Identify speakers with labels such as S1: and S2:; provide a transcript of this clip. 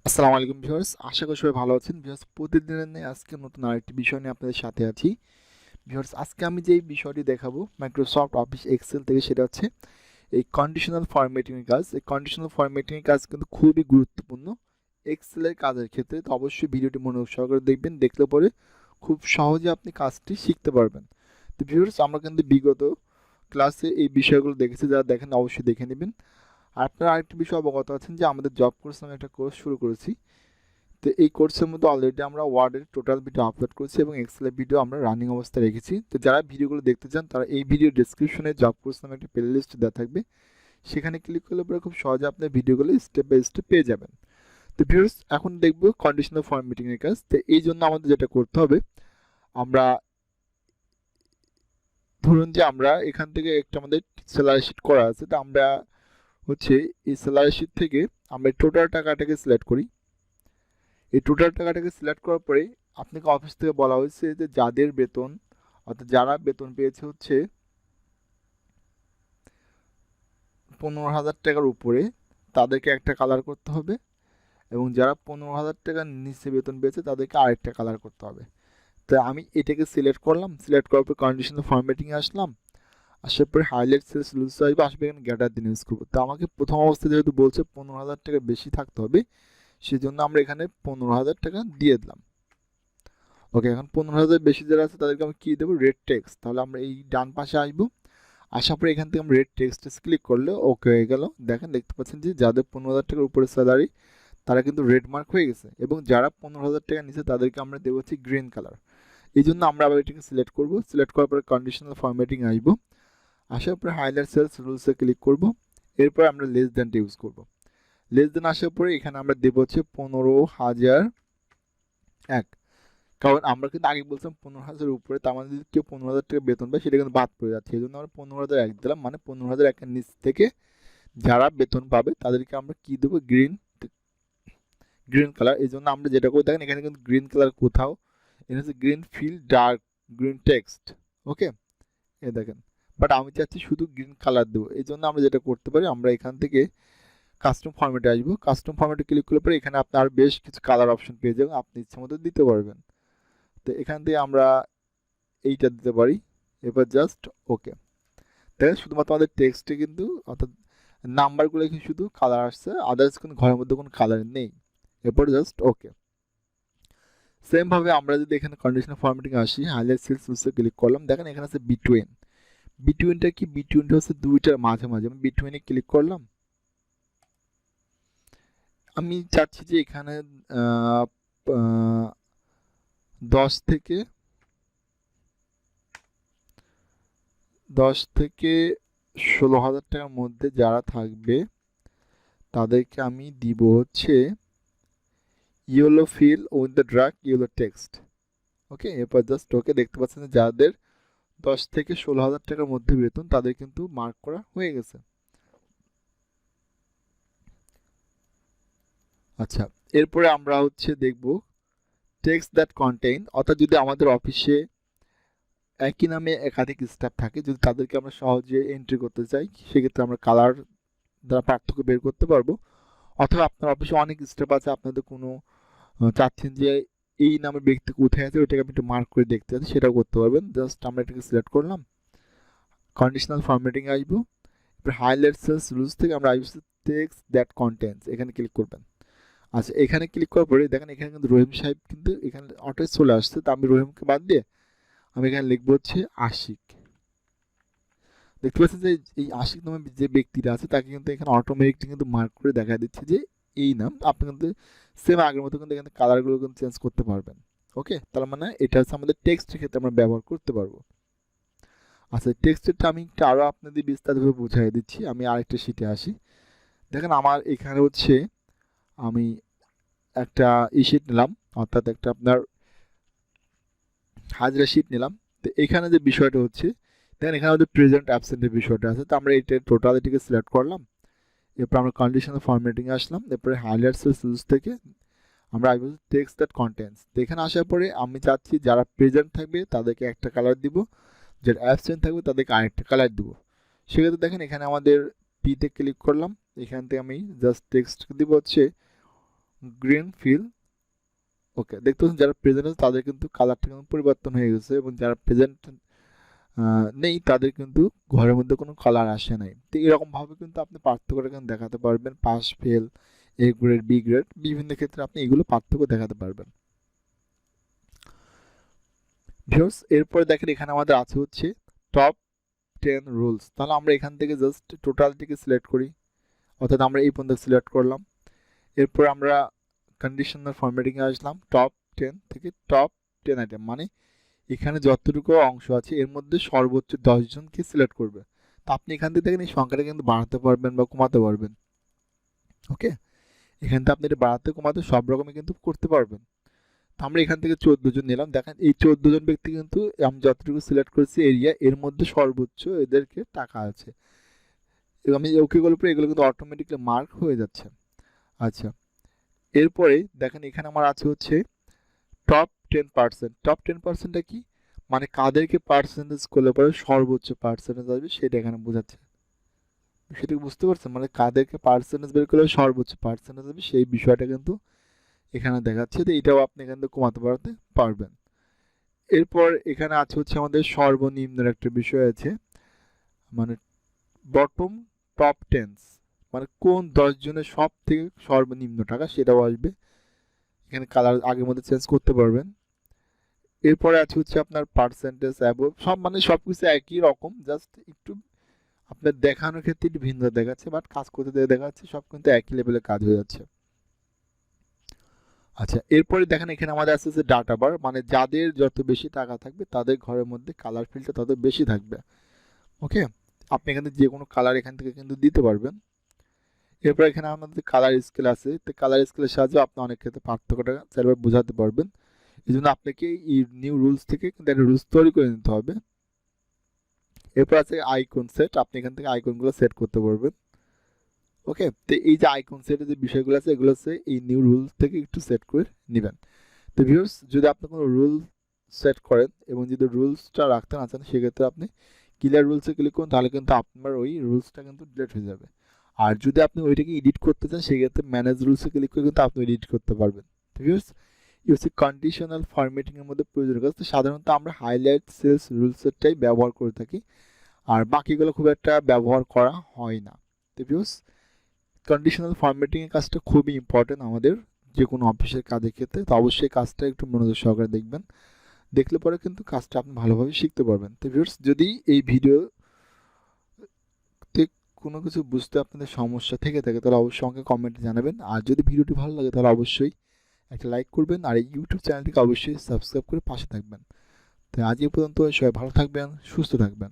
S1: আসসালামু আলাইকুম ভিউয়ার্স, আশা করি সবাই ভালো আছেন। ভিউয়ার্স, প্রতিদিনের নিয়ে আজকে নতুন আরেকটি বিষয় নিয়ে আপনাদের সাথে আছি। ভিউয়ার্স, আজকে আমি যেই বিষয়টি দেখাবো মাইক্রোসফট অফিস এক্সেল থেকে, সেটা হচ্ছে এই কন্ডিশনাল ফরম্যাটিং এর কাজ। এই কন্ডিশনাল ফরম্যাটিং এর কাজ কিন্তু খুবই গুরুত্বপূর্ণ এক্সেলের কাজের ক্ষেত্রে। তো অবশ্যই ভিডিওটি মনোযোগ সহকারে দেখবেন, দেখলে পরে খুব সহজে আপনি কাজটি শিখতে পারবেন। তো ভিউয়ার্স, আমরা কিন্তু বিগত ক্লাসে এই বিষয়গুলো দেখেছি, যারা দেখেন অবশ্যই দেখে নেবেন। আর আপনারা আরেকটি বিষয় অবগত আছেন যে আমাদের জব কোর্স নামে একটা কোর্স শুরু করেছি। তো এই কোর্সের মধ্যে অলরেডি আমরা ওয়ার্ডের টোটাল ভিডিও আপলোড করেছি এবং এক্সেলের ভিডিও আমরা রানিং অবস্থায় রেখেছি। তো যারা ভিডিওগুলো দেখতে চান তারা এই ভিডিও ডিসক্রিপশনে জব কোর্স নামে একটা প্লে লিস্ট দেওয়া থাকবে, সেখানে ক্লিক করলে পরে খুব সহজে আপনার ভিডিওগুলো স্টেপ বাই স্টেপ পেয়ে যাবেন। তো ভিউয়ার্স, এখন দেখব কন্ডিশনাল ফরম্যাটিং এর কাজ। তো এই জন্য আমাদের যেটা করতে হবে, আমরা ধরুন যে আমরা এখান থেকে একটা আমাদের স্যালারি শিট করা আছে, তো আমরা হচ্ছে এই স্যালারি শিট থেকে আমরা টোটাল টাকাটাকে সিলেক্ট করি। এই টোটাল টাকাটাকে সিলেক্ট করার পরে আপনাকে অফিস থেকে বলা হয়েছে যে যাদের বেতন, অর্থাৎ যারা বেতন পেয়েছে হচ্ছে 15,000 টাকার উপরে, তাদেরকে একটা কালার করতে হবে, এবং যারা 15,000 টাকার নিচে বেতন পেয়েছে তাদেরকে আরেকটা কালার করতে হবে। তো আমি এটাকে সিলেক্ট করলাম, সিলেক্ট করার পর কন্ডিশনাল ফরম্যাটিংয়ে আসলাম, আসার পরে হাইলাইট সেলস রুলস আসবে, আসবে এখানে গ্যাটার দিন ইউজ করবো। তো আমাকে প্রথম অবস্থায় যেহেতু বলছে 15,000 টাকা বেশি থাকতে হবে, সেজন্য আমরা এখানে 15,000 টাকা দিয়ে দিলাম। ওকে, এখন 15,000 বেশি যারা আছে তাদেরকে আমি কি দেবো, রেড টেক্সট। তাহলে আমরা এই ডান পাশে আসবো, আসার পরে এখান থেকে আমরা রেড টেক্সট ক্লিক করলে ওকে হয়ে গেল। দেখেন, দেখতে পাচ্ছেন যে যাদের 15,000 টাকার উপরে স্যালারি তারা কিন্তু রেড মার্ক হয়ে গেছে, এবং যারা 15,000 টাকা নিচে তাদেরকে আমরা দেবো হচ্ছে গ্রিন কালার। এই জন্য আমরা আবার এটাকে সিলেক্ট করবো, সিলেক্ট করার পরে কন্ডিশনাল ফরম্যাটিং আসবো, আসার পরে হাইলাইট সেলস রুলসে ক্লিক করব। এরপর আমরা লেস দ্যানটা ইউজ করব। লেস দ্যান আসার পরে এখানে আমরা দেবো হচ্ছে 15,001, কারণ আমরা কিন্তু আগে বলছিলাম 15,000 উপরে, তার মানে যদি কেউ 15,000 টাকা বেতন পায় সেটা কিন্তু বাদ পড়ে যাচ্ছে। এই জন্য আমরা 15,001 দিলাম, মানে 15,001 নিচ থেকে যারা বেতন পাবে তাদেরকে আমরা কি দেবো, গ্রিন, গ্রিন কালার। এই জন্য আমরা যেটা করে, দেখেন এখানে কিন্তু গ্রিন কালার কোথাও, এটা হচ্ছে green fill dark green text. Okay, এ দেখেন, বাট আমি চাচ্ছি শুধু গ্রিন কালার দেবো। এই জন্য আমরা যেটা করতে পারি, আমরা এখান থেকে কাস্টম ফরম্যাটে আসবো, কাস্টম ফরম্যাটে ক্লিক করলে পরে এখানে আপনার বেশ কিছু কালার অপশন পেয়ে যাবেন, আপনি ইচ্ছে মতো দিতে পারবেন। তো এখান থেকে আমরা এইটা দিতে পারি। এবার জাস্ট ওকে, দেখেন শুধুমাত্র আমাদের টেক্সটে কিন্তু, অর্থাৎ নাম্বারগুলো কিন্তু শুধু কালার আসছে, আদার্স কোনো ঘরের মধ্যে কোনো কালার নেই। এরপর জাস্ট ওকে। সেম ভাবে আমরা যদি এখানে কন্ডিশনাল ফরম্যাটিং আসি, হাইলাইট সেলস রুলসে ক্লিক করলাম, দেখেন এখানে আছে বিটুইন। বিটুইনটা কি, বিটুইনটা হচ্ছে দুইটার মাঝে মাঝে, আমি বিটুইনে ক্লিক করলাম। আমি চাচ্ছি যে এখানে আহ, আহ, 10 থেকে 16,000 টাকার মধ্যে যারা থাকবে তাদেরকে আমি দিব হচ্ছে yellow fill with the dark yellow text. Okay, এরপর জাস্ট ওকে। দেখতে পাচ্ছেন যে যাদের 10 থেকে 16,000 টাকার মধ্যে বেতন তাদের কিন্তু মার্ক করা হয়ে গেছে। আচ্ছা, এরপরে আমরা হচ্ছে দেখব টেক্সট দ্যাট কন্টেইন, অর্থাৎ যদি আমাদের অফিসে একই নামে একাধিক স্টাফ থাকে, যদি তাদেরকে আমরা সহজে এন্ট্রি করতে চাই, সেক্ষেত্রে আমরা কালার দ্বারা পার্থক্য বের করতে পারবো। অথবা আপনার অফিসে অনেক স্টাফ আছে, আপনাদের কোনো চাচ্ছেন যে এই নামের ব্যক্তি কোথায় আছে ওইটাকে আপনি একটু মার্ক করে দেখতে চাচ্ছেন, সেটাও করতে পারবেন। জাস্ট আমরা এটাকে সিলেক্ট করলাম, কন্ডিশনাল ফরম্যাটিং আসবো, এরপর হাইলাইট সেলস রুলস থেকে আমরা আসবো টেক্সট দ্যাট কন্টেন্টস, এখানে ক্লিক করবেন। আচ্ছা, এখানে ক্লিক করার পরে দেখেন এখানে কিন্তু রহিম সাহেব কিন্তু এখানে অটোই চলে আসছে। তো আমি রহিমকে বাদ দিয়ে আমি এখানে লিখবো হচ্ছে আশিক। দেখতে পাচ্ছেন যে এই আশিক নামে যে ব্যক্তিটা আছে তাকে কিন্তু এখানে অটোমেটিকলি কিন্তু মার্ক করে দেখা দিচ্ছে যে এই নাম। আপনি কিন্তু সেম আগের মতো কিন্তু এখানে কালারগুলো কিন্তু চেঞ্জ করতে পারবেন। ওকে, তার মানে এটা হচ্ছে আমাদের টেক্সটের ক্ষেত্রে আমরা ব্যবহার করতে পারবো। আচ্ছা, টেক্সটেরটা আমি একটু আরও আপনাদের বিস্তারিতভাবে বুঝিয়ে দিচ্ছি। আমি আরেকটা শিটে আসি। দেখেন আমার এখানে হচ্ছে আমি একটা শিট নিলাম, অর্থাৎ একটা আপনার হাজিরা শিট নিলাম। তো এখানে যে বিষয়টা হচ্ছে, দেখেন এখানে আমাদের প্রেজেন্ট অ্যাবসেন্টের বিষয়টা আছে। তো আমরা এটা টোটাল এটিকে সিলেক্ট করলাম, এরপর আমরা কন্ডিশনাল ফরম্যাটিং আসলাম, এরপরে হাইলাইট সেলস রুলস থেকে আমরা আসবো টেক্সট দ্যাট কন্টেন্টস। তো এখানে আসার পরে আমি চাচ্ছি যারা প্রেজেন্ট থাকবে তাদেরকে একটা কালার দিব, যারা অ্যাবসেন্ট থাকবে তাদেরকে আরেকটা কালার দিব। সেক্ষেত্রে দেখেন এখানে আমাদের পিতে ক্লিক করলাম, এখান থেকে আমি জাস্ট টেক্সট দিব হচ্ছে গ্রিন ফিল ওকে। দেখতে পাচ্ছেন যারা প্রেজেন্ট আছে তাদের কিন্তু কালারটা কিন্তু পরিবর্তন হয়ে গেছে, এবং যারা প্রেজেন্ট নেই তাদের কিন্তু ঘরের মধ্যে কোনো কালার আসে নাই। তো এরকম ভাবে কিন্তু আপনি পার্থক্যটা কিন্তু দেখাতে পারবেন। Pass fail, A grade, B grade, বিভিন্ন ক্ষেত্রে আপনি এগুলো পার্থক্য দেখাতে পারবেন। ভিউয়ার্স, এরপরে দেখেন এখানে আমাদের আছে হচ্ছে টপ 10 রুলস। তাহলে আমরা এখান থেকে জাস্ট টোটালটিকে সিলেক্ট করি, অর্থাৎ আমরা এই পর্যন্ত সিলেক্ট করলাম। এরপর আমরা কন্ডিশনাল ফরম্যাটিংয়ে আসলাম, টপ 10 থেকে টপ 10 আইটেম, মানে এখানে যতটুকু অংশ আছে এর মধ্যে সর্বোচ্চ 10 জনকে সিলেক্ট করবে। তো আপনি এখান থেকে দেখেন এই সংখ্যাটা কিন্তু বাড়াতে পারবেন বা কমাতে পারবেন। ওকে, এখান থেকে আপনি এটা বাড়াতে কমাতে সব রকমই কিন্তু করতে পারবেন। তো আমরা এখান থেকে 14 জন নিলাম। দেখেন এই 14 জন ব্যক্তি কিন্তু আমি যতটুকু সিলেক্ট করেছি এরিয়া, এর মধ্যে সর্বোচ্চ এদেরকে টাকা আছে। এবং আমি ওকে করলে পরে এগুলো কিন্তু অটোমেটিক্যালি মার্ক হয়ে যাচ্ছে। আচ্ছা, এরপরে দেখেন এখানে আমার আছে হচ্ছে টপ 10%। টপ 10%টা কি, মানে কাদেরকে পার্সেন্টেজ করলে পরে সর্বোচ্চ পার্সেন্টেজ আসবে সেটা এখানে বোঝাচ্ছে। সেটা বুঝতে পারছেন, মানে কাদেরকে পার্সেন্টেজ বের করলে সর্বোচ্চ পার্সেন্টেজ আসবে সেই বিষয়টা কিন্তু এখানে দেখাচ্ছে। তো এটাও আপনি এখান থেকে কমাতে বাড়াতে পারবেন। এরপর এখানে আছে হচ্ছে আমাদের সর্বনিম্নের একটা বিষয় আছে, মানে বটম টপ টেন্স, মানে কোন 10 জনের সব থেকে সর্বনিম্ন টাকা সেটাও আসবে। এখানে কালার আগের মধ্যে চেঞ্জ করতে পারবেন। এরপরে আছে হচ্ছে আপনার পার্সেন্টেজ অ্যাবভ, সব মানে সবকিছু একই রকম, জাস্ট একটু আপনার দেখানোর ক্ষেত্রে একটু ভিন্ন দেখাচ্ছে, বাট কাজ করতে দেখা যাচ্ছে সব কিন্তু একই লেভেলের কাজ হয়ে যাচ্ছে। আচ্ছা, এরপরে দেখেন এখানে আমাদের আছে যে ডাটা বার, মানে যাদের যত বেশি টাকা থাকবে তাদের ঘরের মধ্যে কালার ফিল্ডটা তত বেশি থাকবে। ওকে, আপনি এখানে যে কোনো কালার এখান থেকে কিন্তু দিতে পারবেন। এরপর এখানে আমাদের কালার স্কেল আছে, তো কালার স্কেলের সাহায্যে আপনি অনেক ক্ষেত্রে পার্থক্যটা চাইলে বোঝাতে পারবেন। এই জন্য আপনাকে এই নিউ রুলস থেকে কিন্তু একটা রুলস তৈরি করে নিতে হবে। এরপর আছে আইকন সেট, আপনি এখান থেকে আইকনগুলো সেট করতে পারবেন। ওকে, তো এই যে আইকন সেটের যে বিষয়গুলো আছে এগুলো হচ্ছে এই নিউ রুলস থেকে একটু সেট করে নেবেন। তো ভিউয়ার্স, যদি আপনি কোনো রুল সেট করেন এবং যদি রুলসটা রাখতে না চান সেক্ষেত্রে আপনি ক্লিয়ার রুলসে ক্লিক করুন, তাহলে কিন্তু আপনার ওই রুলসটা কিন্তু ডিলিট হয়ে যাবে। আর যদি আপনি ওইটাকে এডিট করতে চান সেক্ষেত্রে ম্যানেজ রুলসে ক্লিক করে কিন্তু আপনি এডিট করতে পারবেন। তো ভিউয়ার্স, এই হচ্ছে কন্ডিশনাল ফরম্যাটিং এর মধ্যে প্রয়োজনীয় কাজ। তো সাধারণত আমরা হাইলাইট সেলস রুলসেরটাই ব্যবহার করে থাকি, আর বাকিগুলো খুব একটা ব্যবহার করা হয় না। তো ভিউয়ার্স, কন্ডিশনাল ফরম্যাটিং এর কাজটা খুবই ইম্পর্টেন্ট আমাদের যে কোনো অফিসের কাজের ক্ষেত্রে। তো অবশ্যই কাজটা একটু মনোযোগ সহকারে দেখবেন, দেখলে পরে কিন্তু কাজটা আপনি ভালোভাবে শিখতে পারবেন। তো ভিউয়ার্স, যদি এই ভিডিওতে কোনো কিছু বুঝতে আপনাদের সমস্যা থেকে থাকে তাহলে অবশ্যই আমাকে কমেন্টে জানাবেন। আর যদি ভিডিওটি ভালো লাগে তাহলে অবশ্যই একটা লাইক করবেন, আর এই ইউটিউব চ্যানেলটিকে অবশ্যই সাবস্ক্রাইব করে পাশে থাকবেন। তো আজ এই পর্যন্ত, সবাই ভালো থাকবেন, সুস্থ থাকবেন।